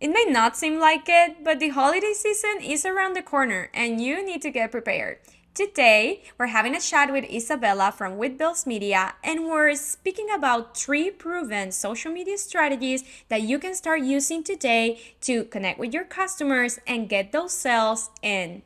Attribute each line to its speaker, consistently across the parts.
Speaker 1: It may not seem like it, but the holiday season is around the corner and you need to get prepared. Today, we're having a chat with Isabella from With Bills Media, and we're speaking about three proven social media strategies that you can start using today to connect with your customers and get those sales in.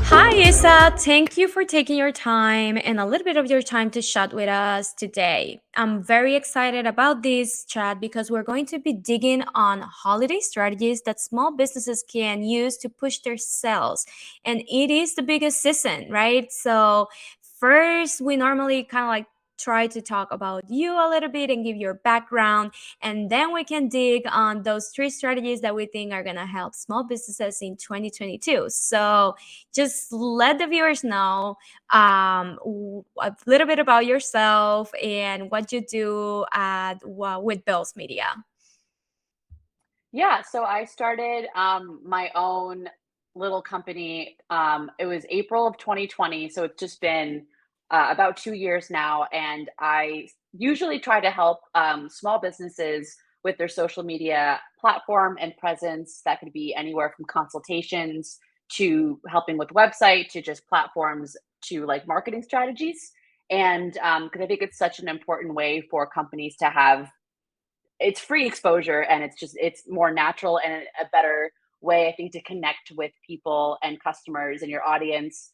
Speaker 1: Hi, Isa. Thank you for taking your time and a little bit of your time to chat with us today. I'm very excited about this chat because we're going to be digging on holiday strategies that small businesses can use to push their sales. And it is the biggest season, right? So, first, we normally kind of like try to talk about you a little bit and give your background, and then we can dig on those three strategies that we think are going to help small businesses in 2022. So, just let the viewers know a little bit about yourself and what you do at with Bills Media.
Speaker 2: Yeah, so I started my own little company. It was April of 2020, so it's just been about 2 years now. And I usually try to help small businesses with their social media platform and presence. That could be anywhere from consultations to helping with website to just platforms to like marketing strategies. And because I think it's such an important way for companies to have it's free exposure, and it's more natural and a better way, I think, to connect with people and customers and your audience,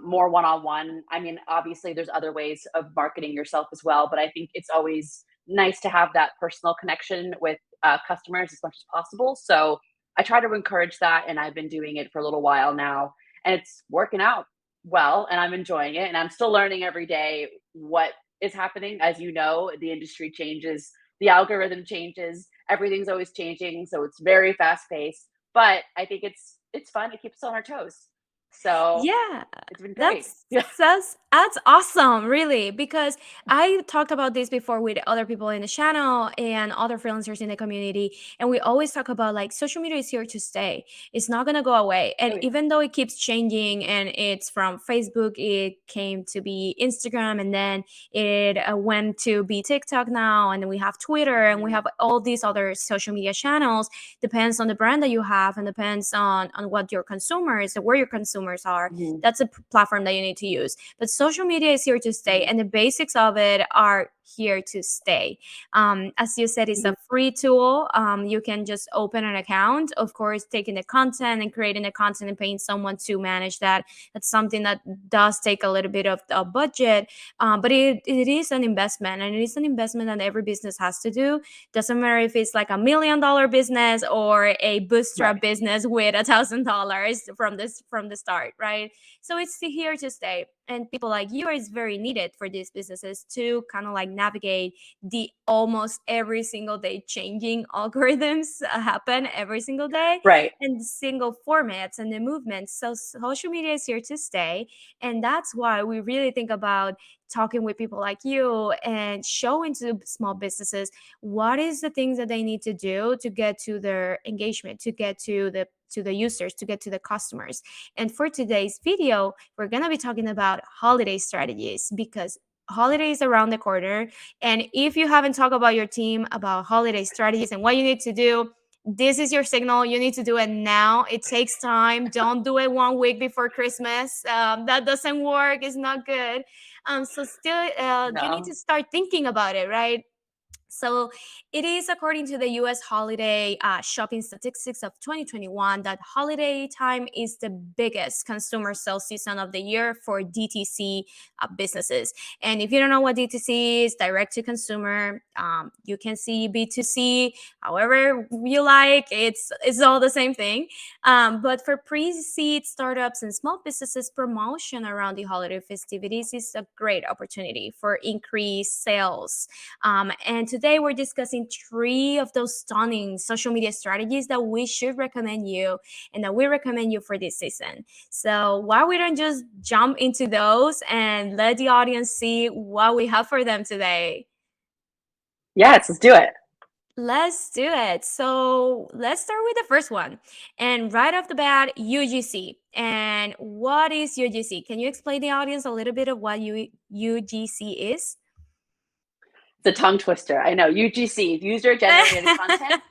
Speaker 2: more one-on-one. I mean, obviously there's other ways of marketing yourself as well, but I think it's always nice to have that personal connection with customers as much as possible. So I try to encourage that, and I've been doing it for a little while now, and it's working out well, and I'm enjoying it, and I'm still learning every day what is happening. As you know, the industry changes, the algorithm changes, everything's always changing, so it's very fast paced. But I think it's fun. It keeps us on our toes. So
Speaker 1: Yeah,
Speaker 2: it's been great.
Speaker 1: that's
Speaker 2: Yeah.
Speaker 1: that's awesome, really, because I talked about this before with other people in the channel and other freelancers in the community, and we always talk about like social media is here to stay. It's not gonna go away, and
Speaker 2: Oh yeah.
Speaker 1: even though it keeps changing, and it's from Facebook, it came to be Instagram, and then it went to be TikTok now, and then we have Twitter, and we
Speaker 2: Mhm.
Speaker 1: have all these other social media channels. Depends on the brand that you have, and depends on what your consumers, where your consumers are.
Speaker 2: Mhm.
Speaker 1: That's a platform that you need to use. But social media is here to stay,
Speaker 2: Mhm.
Speaker 1: and the basics of it are here to stay. As you said, it's
Speaker 2: Mhm.
Speaker 1: a free tool. You can just open an account. Of course, taking the content and creating the content and paying someone to manage that, that's something that does take a little bit of a budget. But it is an investment, and it is an investment that every business has to do. Doesn't matter if it's like $1 million business or a bootstrap
Speaker 2: Right.
Speaker 1: business with $1,000 from the start, right? So it's here to stay, and people like you is very needed for these businesses to kind of like navigate the almost every single day changing algorithms happen every single day,
Speaker 2: Right.
Speaker 1: and the single formats and the movements. So social media is here to stay, and that's why we really think about talking with people like you and showing to small businesses what is the things that they need to do to get to their engagement, to get to the users, to get to the customers. And for today's video, we're going to be talking about holiday strategies, because holidays around the corner. And if you haven't talked about your team about holiday strategies and what you need to do, this is your signal. You need to do it now. It takes time. Don't do it 1 week before Christmas. That doesn't work. It's not good. So still, you need
Speaker 2: No.
Speaker 1: to start thinking about it, right? So it is according to the US holiday shopping statistics of 2021 that holiday time is the biggest consumer sales season of the year for DTC businesses. And if you don't know what DTC is, direct to consumer, you can see B2C, however you like. It's all the same thing. But for pre-seed startups and small businesses, promotion around the holiday festivities is a great opportunity for increased sales, and today we're discussing three of those stunning social media strategies that we should recommend you and that we recommend you for this season. So why we don't just jump into those and let the audience see what we have for them today?
Speaker 2: Yes, let's do it.
Speaker 1: Let's do it. So let's start with the first one. And right off the bat, UGC. And what is UGC? Can you explain the audience a little bit of what UGC is?
Speaker 2: It's a tongue twister. I know. UGC, user generated content,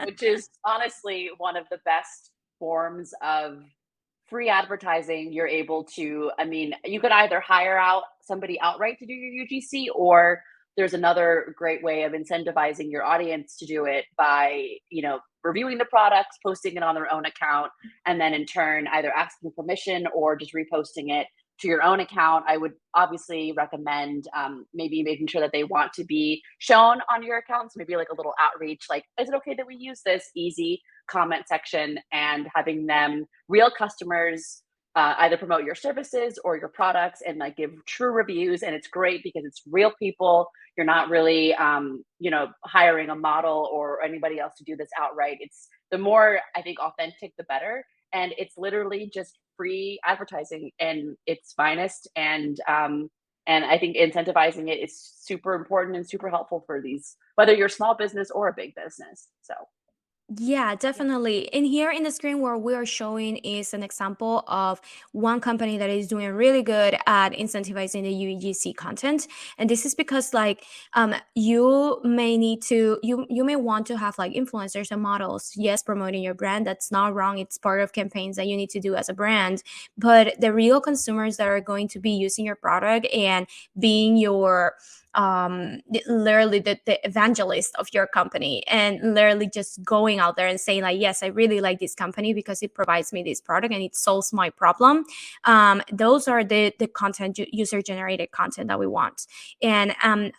Speaker 2: which is honestly one of the best forms of free advertising. You're able to, I mean, you could either hire out somebody outright to do your UGC, or there's another great way of incentivizing your audience to do it by, reviewing the products, posting it on their own account, and then in turn either asking permission or just reposting it to your own account. I would obviously recommend maybe making sure that they want to be shown on your accounts, maybe like a little outreach, like, is it okay that we use this easy comment section, and having them, real customers, either promote your services or your products and like give true reviews. And it's great because it's real people. You're not really, hiring a model or anybody else to do this outright. It's the more, I think, authentic, the better. And it's literally just free advertising in its finest. And I think incentivizing it is super important and super helpful for these, whether you're a small business or a big business. So
Speaker 1: Yeah,
Speaker 2: yeah.
Speaker 1: definitely. And here in the screen, where we are showing is an example of one company that is doing really good at incentivizing the UGC content. And this is because like you may need to you may want to have like influencers and models, yes, promoting your brand. That's not wrong. It's part of campaigns that you need to do as a brand. But the real consumers that are going to be using your product and being your literally the evangelist of your company, and literally just going out there and saying like, yes, I really like this company because it provides me this product and it solves my problem. Those are the content, user generated content that we want. And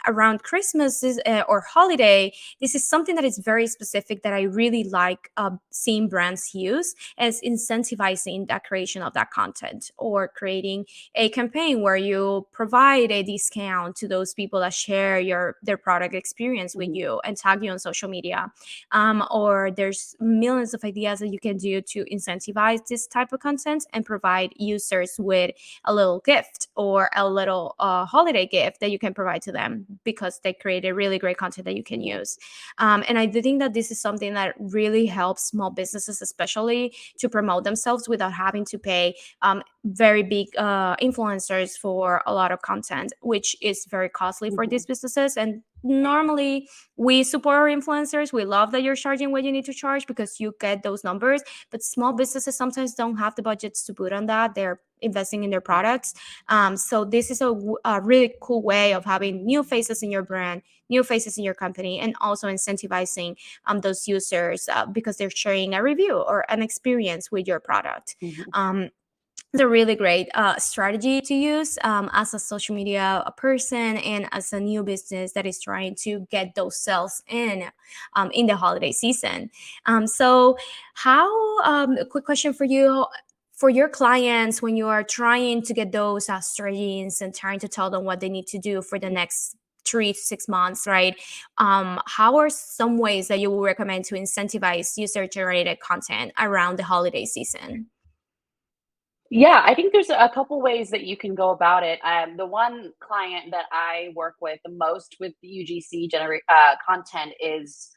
Speaker 1: around Christmas or holiday, this is something that is very specific that I really like seeing brands use, as incentivizing that creation of that content, or creating a campaign where you provide a discount to those people that share their product experience with
Speaker 2: Mhm.
Speaker 1: you and tag you on social media. Or there's millions of ideas that you can do to incentivize this type of content and provide users with a little gift or a little holiday gift that you can provide to them because they created really great content that you can
Speaker 2: Yeah.
Speaker 1: use. And I do think that this is something that really helps small businesses, especially, to promote themselves without having to pay very big influencers for a lot of content, which is very costly for
Speaker 2: Mhm.
Speaker 1: these businesses. And normally we support our influencers. We love that you're charging what you need to charge because you get those numbers. But small businesses sometimes don't have the budgets to put on that. They're investing in their products. So this is a really cool way of having new faces in your brand, new faces in your company, and also incentivizing those users because they're sharing a review or an experience with your product.
Speaker 2: Mhm.
Speaker 1: It's a really great strategy to use as a social media person and as a new business that is trying to get those sales in the holiday season. So, how a quick question for you. For your clients, when you are trying to get those strategies and trying to tell them what they need to do for the next 3 to 6 months, right? How are some ways that you will recommend to incentivize user generated content around the holiday season?
Speaker 2: Yeah, I think there's a couple ways that you can go about it. The one client that I work with the most with the UGC generate content is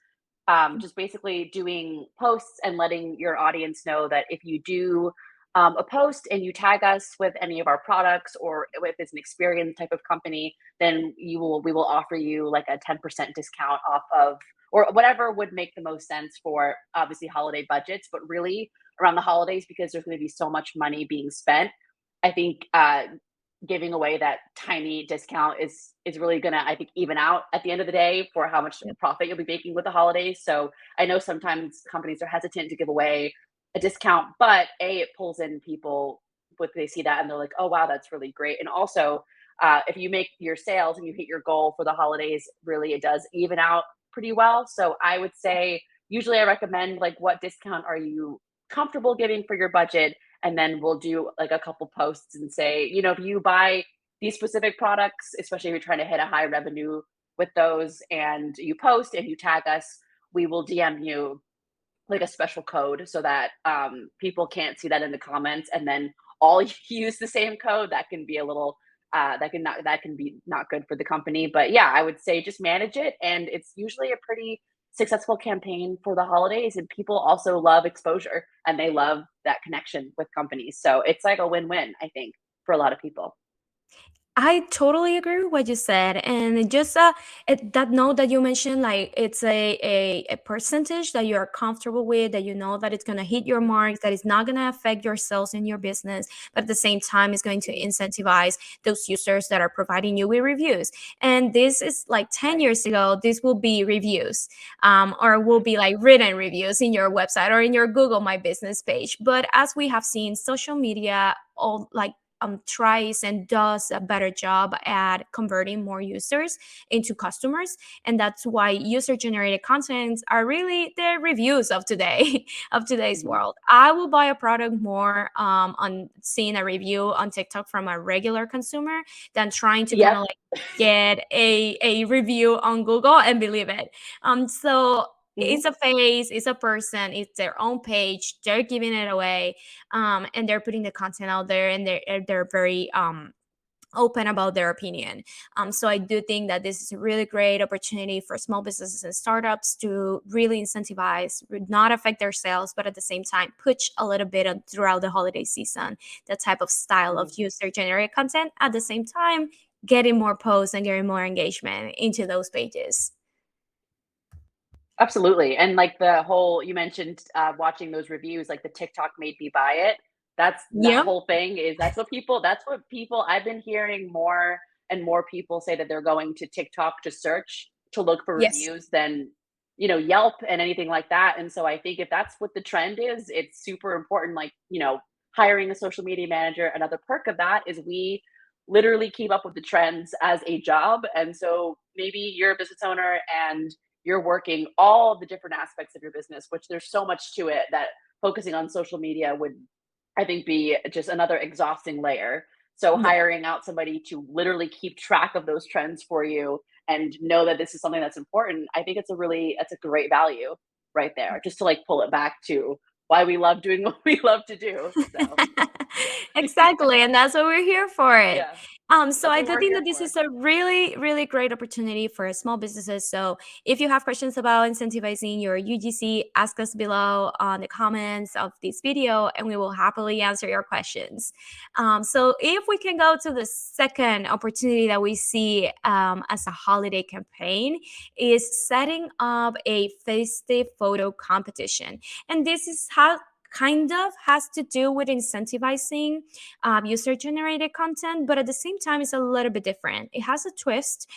Speaker 2: just basically doing posts and letting your audience know that if you do a post and you tag us with any of our products, or if it's an experience type of company, then we will offer you like a 10% discount off of, or whatever would make the most sense for obviously holiday budgets, but really around the holidays, because there's going to be so much money being spent. I think giving away that tiny discount is really going to, I think, even out at the end of the day for how much profit you'll be making with the holidays. So I know sometimes companies are hesitant to give away a discount, but it pulls in people when they see that and they're like, oh wow, that's really great. And also, if you make your sales and you hit your goal for the holidays, really it does even out pretty well. So I would say usually I recommend, like, what discount are you comfortable giving for your budget, and then we'll do like a couple posts and say, if you buy these specific products, especially if you're trying to hit a high revenue with those, and you post and you tag us, we will DM you like a special code so that people can't see that in the comments, and then all use the same code. That can be a little that can be not good for the company. But yeah, I would say just manage it, and it's usually a pretty successful campaign for the holidays, and people also love exposure and they love that connection with companies. So it's like a win-win, I think, for a lot of people.
Speaker 1: I totally agree with what you said, and just that note that you mentioned, like it's a percentage that you are comfortable with, that you know that it's gonna hit your marks, that it's not gonna affect your sales in your business, but at the same time, it's going to incentivize those users that are providing you with reviews. And this is like 10 years ago, this will be reviews, or will be like written reviews in your website or in your Google My Business page. But as we have seen, social media all like tries and does a better job at converting more users into customers, and that's why user generated contents are really the reviews of today of today's
Speaker 2: Mhm.
Speaker 1: world. I will buy a product more on seeing a review on TikTok from a regular consumer than trying to kind
Speaker 2: Yep.
Speaker 1: of like get a review on Google and believe it. So
Speaker 2: Mhm.
Speaker 1: it's a face, it's a person, it's their own page, they're giving it away, and they're putting the content out there, and they're very open about their opinion. So I do think that this is a really great opportunity for small businesses and startups to really incentivize, would not affect their sales, but at the same time push a little bit throughout the holiday season, that type of style of
Speaker 2: Mhm.
Speaker 1: user generated content. At the same time, getting more posts and getting more engagement into those pages.
Speaker 2: Absolutely, and, like, the whole you mentioned, watching those reviews, like, the TikTok made me buy it. That's that
Speaker 1: Yep.
Speaker 2: whole thing is that's what people I've been hearing more and more people say that they're going to TikTok to search, to look for
Speaker 1: Yes.
Speaker 2: reviews than, Yelp and anything like that, and so I think if that's what the trend is, it's super important, like, hiring a social media manager. Another perk of that is we literally keep up with the trends as a job, and so maybe you're a business owner and you're working all the different aspects of your business, which there's so much to it that focusing on social media would, I think, be just another exhausting layer. So
Speaker 1: Yeah.
Speaker 2: hiring out somebody to literally keep track of those trends for you and know that this is something that's important, I think that's a great value right there. Just to like pull it back to why we love doing what we love to do. So
Speaker 1: Exactly, and that's what we're here for it.
Speaker 2: yeah,
Speaker 1: So
Speaker 2: that's
Speaker 1: I
Speaker 2: what
Speaker 1: do
Speaker 2: we're
Speaker 1: think
Speaker 2: here
Speaker 1: that this
Speaker 2: for.
Speaker 1: is a really, really great opportunity for small businesses. So if you have questions about incentivizing your UGC, ask us below on the comments of this video, and we will happily answer your questions. So if we can go to the second opportunity that we see as a holiday campaign, is setting up a festive photo competition, and this is how kind of has to do with incentivizing user generated content, but at the same time, it's a little bit different. It has a twist,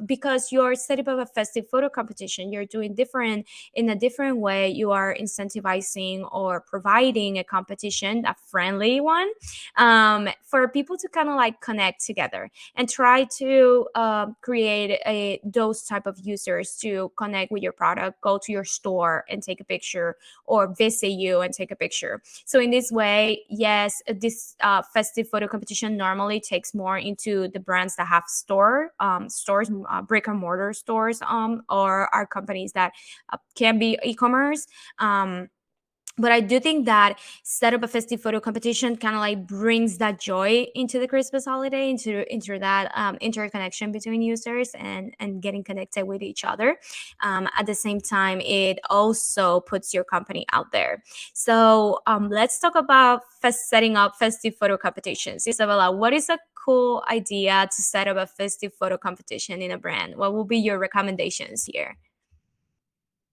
Speaker 1: because you're setting up a festive photo competition. You're doing different in a different way. You are incentivizing or providing a competition, a friendly one, for people to kind of like connect together and try to create those type of users to connect with your product, go to your store and take a picture, or visit you and take a picture. So in this way, yes, this festive photo competition normally takes more into the brands that have stores, brick and mortar stores, or are companies that can be e-commerce. But I do think that set up a festive photo competition kind of like brings that joy into the Christmas holiday, into that interconnection between users and getting connected with each other. At the same time, it also puts your company out there. So let's talk about setting up festive photo competitions. Isabella, what is a cool idea to set up a festive photo competition in a brand? What will be your recommendations here?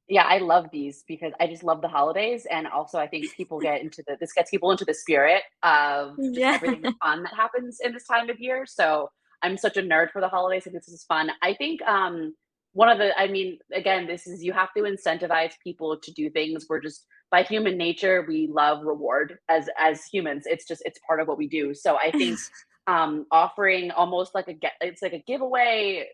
Speaker 2: Yeah, I love these because I just love the holidays, and also I think people get into the this gets people into the spirit of just
Speaker 1: Yeah.
Speaker 2: everything fun that happens in this time of year. So I'm such a nerd for the holidays. I think this is fun. I think one of the I mean, again, this is you have to incentivize people to do things. We're just by human nature, we love reward as humans. It's part of what we do. So I think offering almost like it's like a giveaway,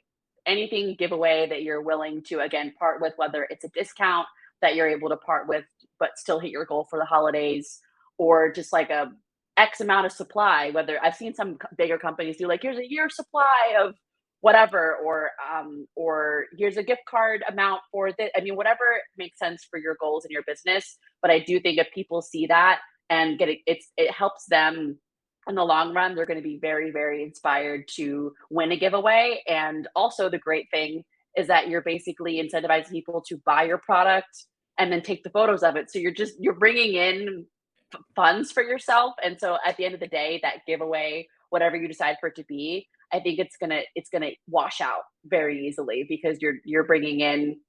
Speaker 2: anything giveaway that you're willing to again part with, whether it's a discount that you're able to part with but still hit your goal for the holidays, or just like a x amount of supply. Whether I've seen some bigger companies do like here's a year supply of whatever, or here's a gift card amount for that. I mean, whatever makes sense for your goals in your business. But I do think if people see that and it helps them in the long run, they're going to be very, very inspired to win a giveaway. And also, the great thing is that you're basically incentivizing people to buy your product and then take the photos of it. So you're bringing in funds for yourself. And so at the end of the day, that giveaway, whatever you decide for it to be, I think it's gonna wash out very easily because you're bringing in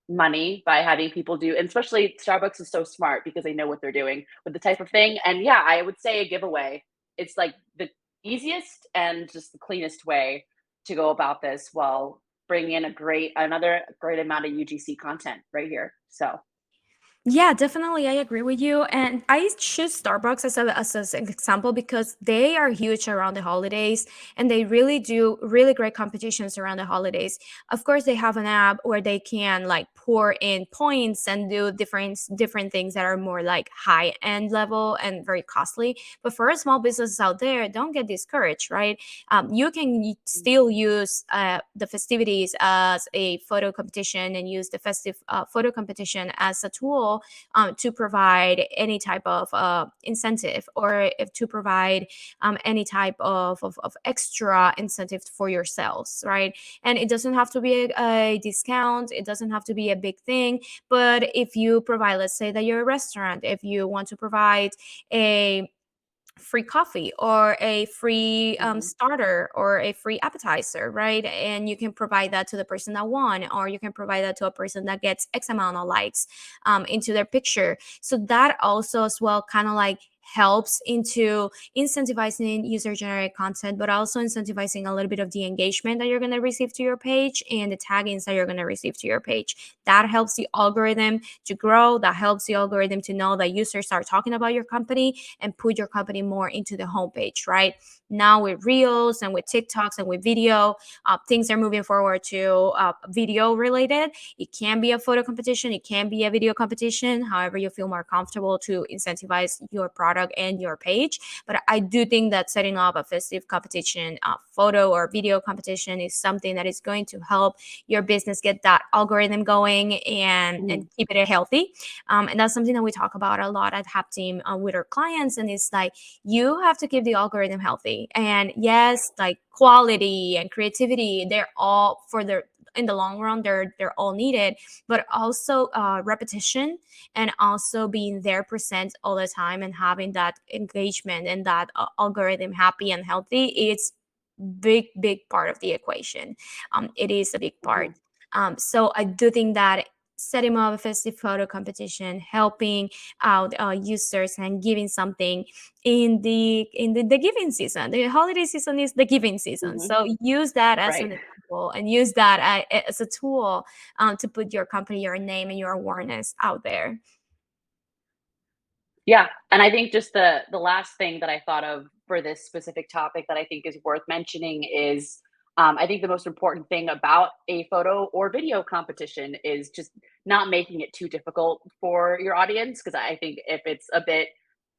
Speaker 2: money by having people do, and especially Starbucks is so smart because they know what they're doing with the type of thing. And yeah, I would say a giveaway. It's like the easiest and just the cleanest way to go about this while bringing in another great amount of UGC content right here. So,
Speaker 1: Yeah, definitely. I agree with you. And I choose Starbucks as an example because they are huge around the holidays and they really do really great competitions around the holidays. Of course, they have an app where they can like pour in points and do different things that are more like high end level and very costly. But for small businesses out there, don't get discouraged, right? You can still use the festivities as a photo competition and use the festive photo competition as a tool to provide any type of incentive or if to provide any type of extra incentive for yourselves, right? And it doesn't have to be a discount, it doesn't have to be a big thing, but if you provide, let's say that you're a restaurant, if you want to provide a free coffee or a free
Speaker 2: mhm,
Speaker 1: starter or a free appetizer, right? And you can provide that to the person that won, or you can provide that to a person that gets X amount of likes into their picture. So that also as well kind of like helps into incentivizing user generated content, but also incentivizing a little bit of the engagement that you're going to receive to your page and the taggings that you're going to receive to your page. That helps the algorithm to grow, that helps the algorithm to know that users are talking about your company and put your company more into the homepage, right? Now with Reels and with TikToks and with video, things are moving forward to video related. It can be a photo competition, it can be a video competition, however you feel more comfortable to incentivize your product and your page. But I do think that setting up a festive competition, photo or video competition is something that is going to help your business get that algorithm going and
Speaker 2: mhm,
Speaker 1: keep it healthy. And that's something that we talk about a lot at Hapteam with our clients. And it's like, you have to keep the algorithm healthy. And yes, like quality and creativity, they're all for their in the long run, they're all needed, but also repetition and also being there present all the time and having that engagement and that algorithm happy and healthy, it's big part of the equation. It is a big part.
Speaker 2: mhm,
Speaker 1: So I do think that setting up a festive photo competition, helping out users and giving something in the giving season. The holiday season is the giving season,
Speaker 2: mhm,
Speaker 1: so use that as
Speaker 2: right.
Speaker 1: an example and use that as a tool to put your company, your name, and your awareness out there.
Speaker 2: Yeah, and I think just the last thing that I thought of for this specific topic that I think is worth mentioning is, I think the most important thing about a photo or video competition is just not making it too difficult for your audience. Because I think if it's a bit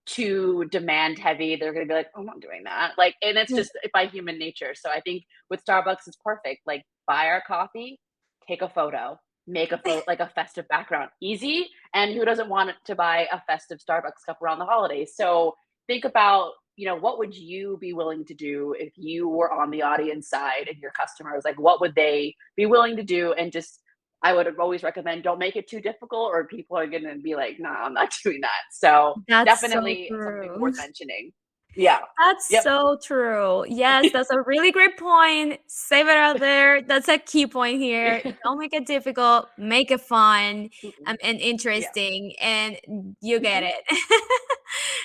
Speaker 2: too demand heavy, they're gonna be like, "Oh, I'm not doing that." Like, and it's just by human nature. So I think with Starbucks, it's perfect. Like, buy our coffee, take a photo, make a photo like a festive background, easy. And who doesn't want to buy a festive Starbucks cup around the holidays? So think about, what would you be willing to do if you were on the audience side and your customers, like, what would they be willing to do? And just, I would always recommend don't make it too difficult, or people are going to be like, "Nah, I'm not doing that." So
Speaker 1: That's so
Speaker 2: definitely something
Speaker 1: true.
Speaker 2: worth mentioning. Yeah.
Speaker 1: That's
Speaker 2: Yep.
Speaker 1: so true. Yes, that's a really great point. Save it out there. That's a key point here. Don't make it difficult, make it fun
Speaker 2: Mm-mm.
Speaker 1: and
Speaker 2: Yeah.
Speaker 1: interesting, and you get
Speaker 2: Hmm.
Speaker 1: it.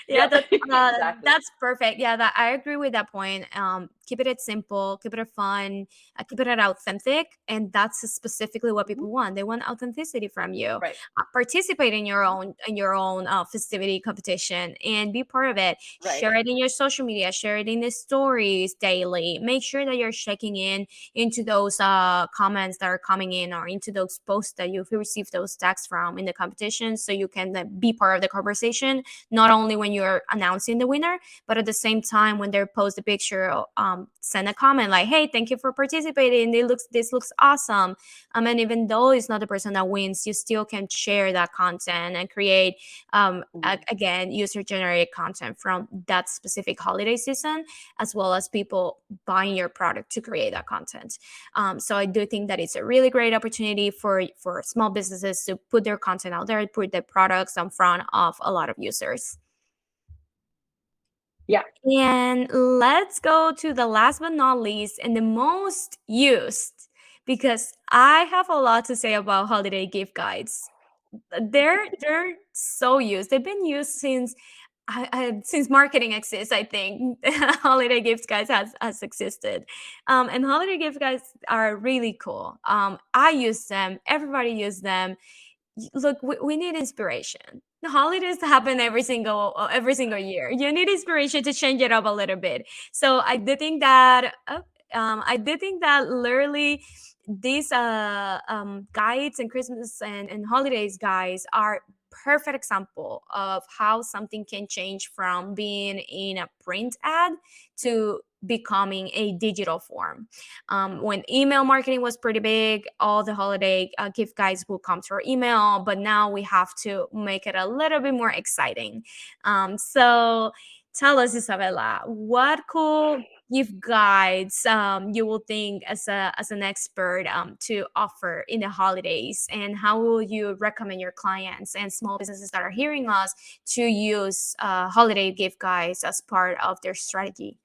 Speaker 1: Yeah,
Speaker 2: Yep.
Speaker 1: that's
Speaker 2: Exactly.
Speaker 1: that's perfect. Yeah, that I agree with that point. Keep it simple, keep it fun, keep it authentic, and that's specifically what
Speaker 2: Hmm.
Speaker 1: people want. They want authenticity from you.
Speaker 2: Right.
Speaker 1: Participate
Speaker 2: Hmm.
Speaker 1: in your own festivity competition and be part of it.
Speaker 2: Right.
Speaker 1: Share it in your social media, share it in the stories daily. Make sure that you're checking in into those comments that are coming in or into those posts that you've received those tags from in the competition, so you can be part of the conversation, not only when you're announcing the winner, but at the same time when they post a picture send a comment like, hey, thank you for participating, this looks awesome. And even though it's not the person that wins, you still can share that content and create
Speaker 2: Mhm.
Speaker 1: again user generated content from that specific holiday season, as well as people buying your product to create that content. So I do think that it's a really great opportunity for small businesses to put their content out there, put their products in front of a lot of users.
Speaker 2: Yeah.
Speaker 1: And let's go to the last but not least and the most used, because I have a lot to say about holiday gift guides. They're so used. They've been used since since marketing exists. I think holiday gift guides has existed, and holiday gift guides are really cool. I use them. Everybody use them. Look, we need inspiration. The holidays happen every single year. You need inspiration to change it up a little bit. So I did think that literally these guides and Christmas and holidays guys are perfect example of how something can change from being in a print ad to becoming a digital form. When email marketing was pretty big, all the holiday gift guides will come to our email, but now we have to make it a little bit more exciting. So tell us, Isabella, what cool gift guides you will think as an expert to offer in the holidays, and how will you recommend your clients and small businesses that are hearing us to use holiday gift guides as part of their strategy?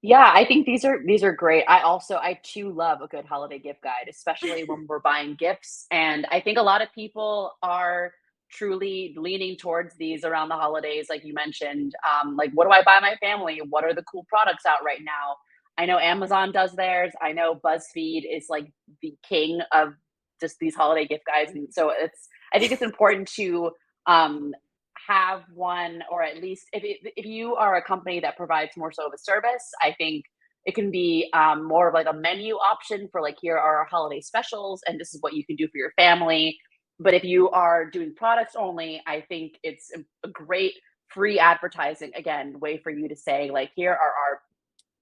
Speaker 2: Yeah, I think these are great. I too love a good holiday gift guide, especially when we're buying gifts. And I think a lot of people are truly leaning towards these around the holidays, like you mentioned. Like, what do I buy my family? What are the cool products out right now? I know Amazon does theirs. I know BuzzFeed is like the king of just these holiday gift guides. And so I think it's important to um, have one, or at least if you are a company that provides more so of a service, I think it can be more of like a menu option for like, here are our holiday specials and this is what you can do for your family. But if you are doing products only, I think it's a great free advertising, again, way for you to say like, here are our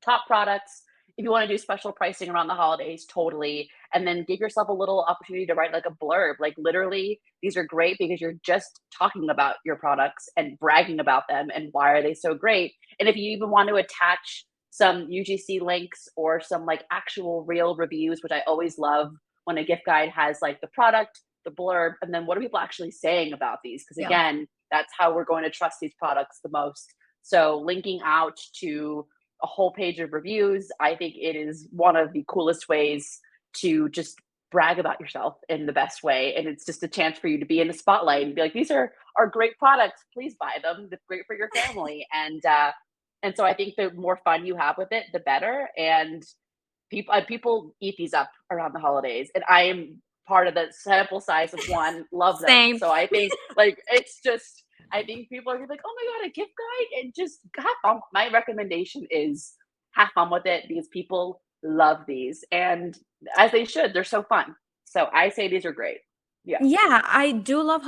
Speaker 2: top products. If you want to do special pricing around the holidays, totally. And then give yourself a little opportunity to write like a blurb. Like, literally, these are great because you're just talking about your products and bragging about them and why are they so great. And if you even want to attach some UGC links or some like actual real reviews, which I always love when a gift guide has like the product, the blurb, and then what are people actually saying about these? Because
Speaker 1: Yeah.
Speaker 2: again, that's how we're going to trust these products the most. So linking out to a whole page of reviews, I think it is one of the coolest ways to just brag about yourself in the best way. And it's just a chance for you to be in the spotlight and be like, these are great products. Please buy them. They're great for your family. And so I think the more fun you have with it, the better. And people eat these up around the holidays. And I am part of the sample size of one, love them.
Speaker 1: Same.
Speaker 2: So I think like it's just I think people are gonna be like, oh my god, a gift guide, and just have fun. My recommendation is have fun with it because people love these. And as they should, they're so fun. So I say these are great. Yeah.
Speaker 1: Yeah, I do love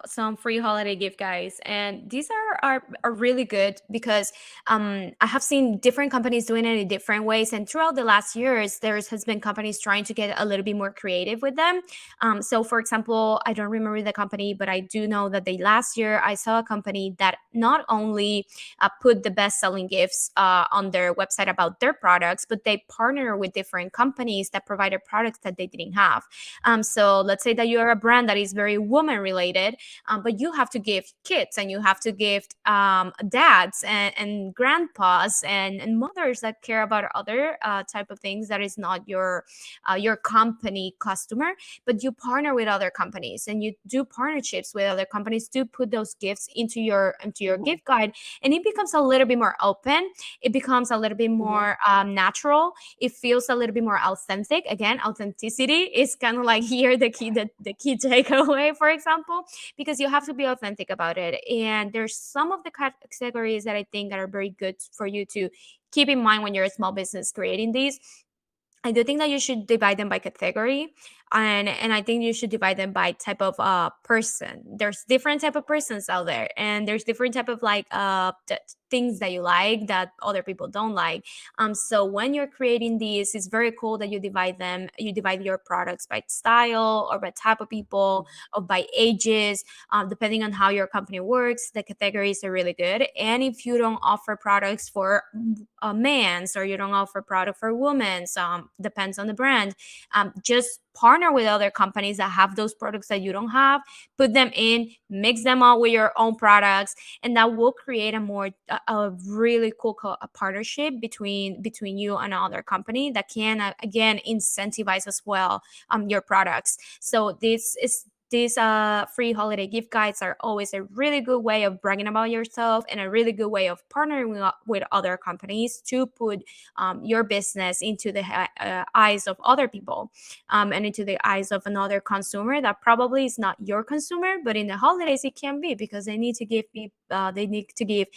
Speaker 1: some free holiday gift guides, and these are really good because I have seen different companies doing it in different ways, and throughout the last years, there has been companies trying to get a little bit more creative with them. So, for example, I don't remember the company, but I do know that they last year I saw a company that not only put the best selling gifts on their website about their products, but they partner with different companies that provided products that they didn't have. So let's say that you're a brand that is very woman related, but you have to give kids and you have to give dads and grandpas and mothers that care about other type of things that is not your company customer, but you partner with other companies and you do partnerships with other companies to put those gifts into your
Speaker 2: Hmm.
Speaker 1: gift guide, and it becomes a little bit more open. It becomes a little bit
Speaker 2: Hmm.
Speaker 1: more natural. It feels a little bit more authentic. Again, authenticity is kind of like here the key takeaway, for example, because you have to be authentic about it. And there's some of the categories that I think that are very good for you to keep in mind when you're a small business creating these. I do think that you should divide them by category. and I think you should divide them by type of person. There's different type of persons out there, and there's different type of like things that you like that other people don't like. So when you're creating these, it's very cool that you divide them. You divide your products by style or by type of people or by ages. Depending on how your company works, the categories are really good. And if you don't offer products for men's, or you don't offer product for women's, depends on the brand, just partner with other companies that have those products that you don't have, put them in, mix them up with your own products, and that will create a really cool a partnership between you and another company that can again incentivize as well your products. So these free holiday gift guides are always a really good way of bragging about yourself, and a really good way of partnering with other companies to put your business into the eyes of other people, and into the eyes of another consumer that probably is not your consumer, but in the holidays it can be, because they need to give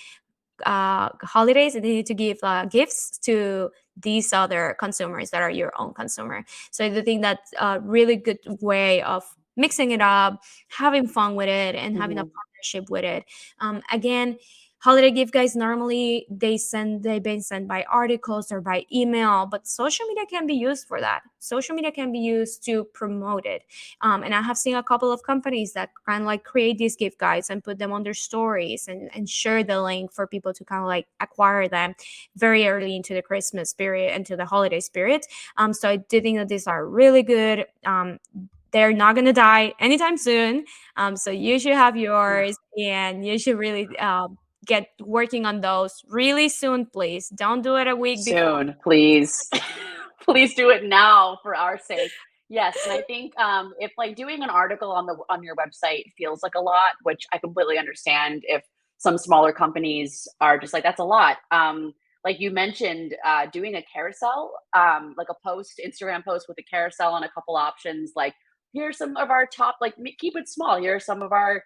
Speaker 1: holidays, and they need to give gifts to these other consumers that are your own consumer. So I do think that's a really good way of mixing it up, having fun with it, and having a
Speaker 2: Mhm.
Speaker 1: partnership with it. Again, holiday gift guides normally they've been sent by articles or by email, but social media can be used for that. Social media can be used to promote it. And I have seen a couple of companies that kind of like create these gift guides and put them on their stories, and share the link for people to kind of like acquire them very early into the Christmas period, into the holiday spirit. So I do think that these are really good. They're not going to die anytime soon. So you should have
Speaker 2: Yeah.
Speaker 1: yours, and you should really get working on those really soon, please. Don't do it a week before.
Speaker 2: Soon, please. Please do it now for our sake. Yes, and I think, if, like, doing an article on your website feels like a lot, which I completely understand if some smaller companies are just like, "That's a lot." Like you mentioned, doing a carousel, like a post, Instagram post with a carousel and a couple options, like, "Here's some of our top," like, me keep it small, "Here are some of our,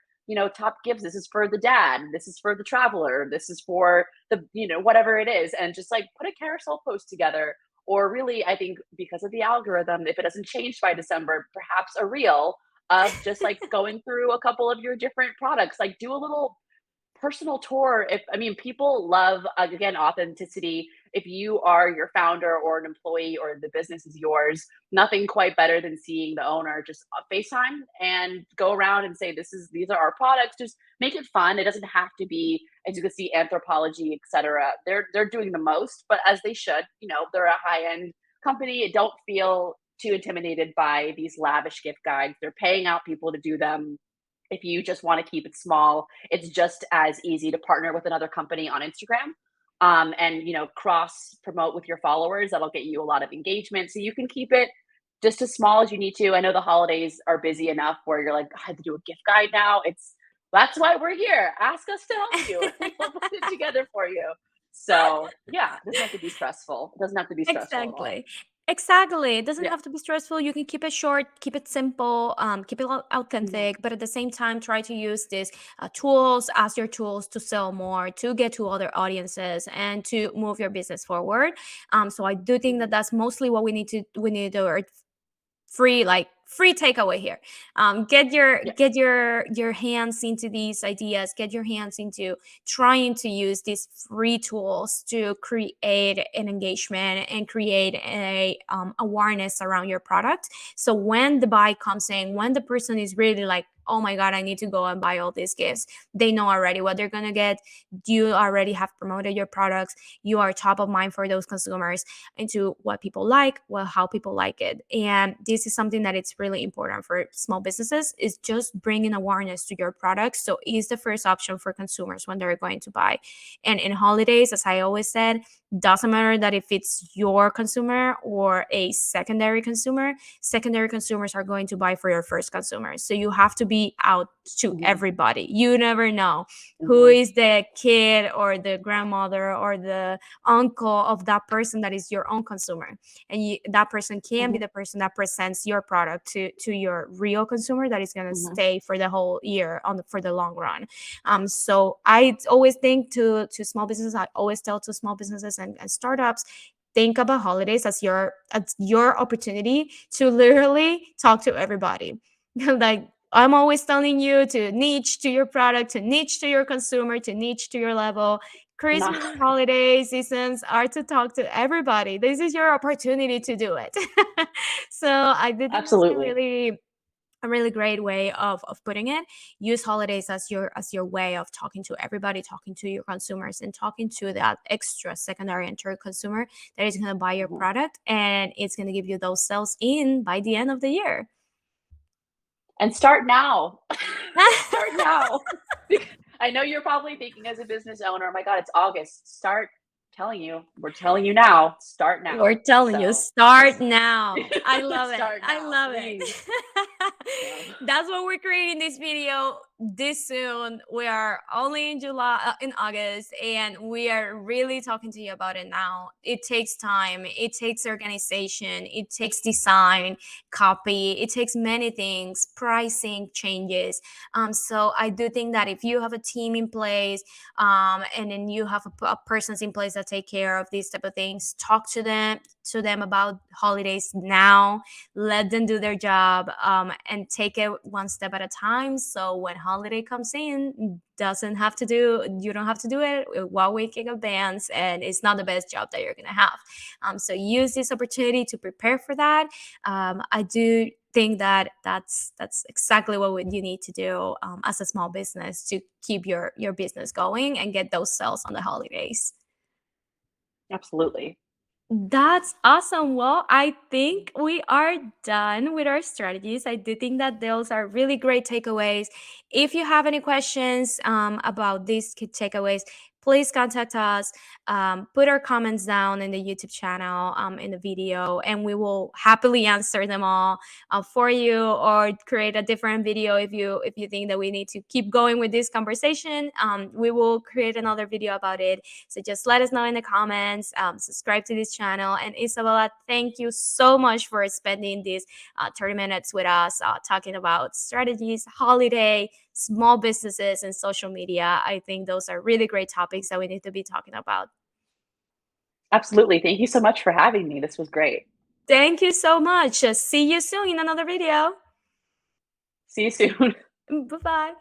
Speaker 2: top gifts. This is for the dad, this is for the traveler, this is for whatever it is," and just like put a carousel post together. Or really, I think because of the algorithm, if it doesn't change by December, perhaps a reel of just like going through a couple of your different products. Like do a little personal tour. If I mean, people love, again, authenticity. If you are your founder or an employee or the business is yours, nothing quite better than seeing the owner just FaceTime and go around and say, these are our products. Just make it fun. It doesn't have to be, as you can see, Anthropology, etc. They're doing the most, but as they should. They're a high end company. Don't feel too intimidated by these lavish gift guides. They're paying out people to do them. If you just want to keep it small, it's just as easy to partner with another company on Instagram, and cross promote with your followers. That'll get you a lot of engagement. So you can keep it just as small as you need to. I know the holidays are busy enough where you're like, I have to do a gift guide now. That's why we're here. Ask us to help you. We'll put it together for you. So yeah, it doesn't have to be stressful. It doesn't have to be stressful at all.
Speaker 1: Exactly. Exactly. It doesn't
Speaker 2: Yeah.
Speaker 1: have to be stressful. You can keep it short, keep it simple, keep it
Speaker 2: Mhm.
Speaker 1: authentic, but at the same time, try to use these tools as your tools to sell more, to get to other audiences, and to move your business forward. So I do think that
Speaker 2: Mhm.
Speaker 1: that's mostly what we need to do. Or free takeaway here. Get your
Speaker 2: Yeah.
Speaker 1: get your hands into these ideas, get your hands into trying to use these free tools to create an engagement and create a awareness around your product. So when the buy comes in, when the person is really like, oh my god, I need to go and buy all these gifts, they know already what they're going to get. You already have promoted your products, you are top of mind for those consumers, into what people like, well, how people like it. And this is something that it's really important for small businesses, is just bringing awareness to your products. So it's the first option for consumers when they're going to buy. And in holidays, as I always said, doesn't matter that if it's your consumer or a secondary consumers are going to buy for your first consumers. So you have to be out to
Speaker 2: Mhm.
Speaker 1: everybody. You never know who
Speaker 2: Mhm.
Speaker 1: is the kid or the grandmother or the uncle of that person that is your own consumer, and that person can be
Speaker 2: Mhm.
Speaker 1: the person that presents your product to your real consumer that is going to
Speaker 2: Mhm.
Speaker 1: stay for the whole year for the long run. So I always think to small businesses, I always tell to small businesses and startups, think about holidays as your opportunity to literally talk to everybody. Like, I'm always telling you to niche to your product, to niche to your consumer, to niche to your level.
Speaker 2: No,
Speaker 1: Christmas and holiday seasons are to talk to everybody. This is your opportunity to do it. So I did think that's
Speaker 2: absolutely.
Speaker 1: a really great way of putting it. Use holidays as your way of talking to everybody, talking to your consumers, and talking to that extra secondary and third consumer that is going to buy your
Speaker 2: Mhm.
Speaker 1: product, and it's going to give you those sales in by the end of the year.
Speaker 2: And start now. Start now. Bec I know you're probably thinking as a business owner, "Oh my god, it's August." We're telling you now, start
Speaker 1: We're
Speaker 2: now.
Speaker 1: telling you,
Speaker 2: So,
Speaker 1: start
Speaker 2: just
Speaker 1: now. I love it.
Speaker 2: start
Speaker 1: I
Speaker 2: now,
Speaker 1: love it.
Speaker 2: please. So
Speaker 1: That's what we're creating this video this soon. We are only in July, in August, and we are really talking to you about it now. It takes time, it takes organization, it takes design, copy, it takes many things, pricing changes. So I do think that if you have a team in place, and then you have a persons in place that take care of these type of things, talk to them about holidays now, let them do their job, and take it one step at a time. So when holiday comes in, doesn't have to do you don't have to do it 1 week in advance, and it's not the best job that you're gonna have. So use this opportunity to prepare for that. I do think that that's exactly what you need to do, as a small business, to keep your business going and get those sales on the holidays.
Speaker 2: absolutely.
Speaker 1: That's awesome. Well, I think we are done with our strategies. I do think that those are really great takeaways. If you have any questions, about these key takeaways, please contact us. Put our comments down in the YouTube channel, in the video, and we will happily answer them all, for you, or create a different video if you think that we need to keep going with this conversation. We will create another video about it, so just let us know in the comments. Subscribe to this channel. And Isabella, thank you so much for spending these 30 minutes with us, talking about strategies, holiday, small businesses, and social media. I think those are really great topics that we need to be talking about.
Speaker 2: Absolutely. Thank you so much for having me. This was great.
Speaker 1: Thank you so much. See you soon in another video.
Speaker 2: See you soon.
Speaker 1: Bye bye.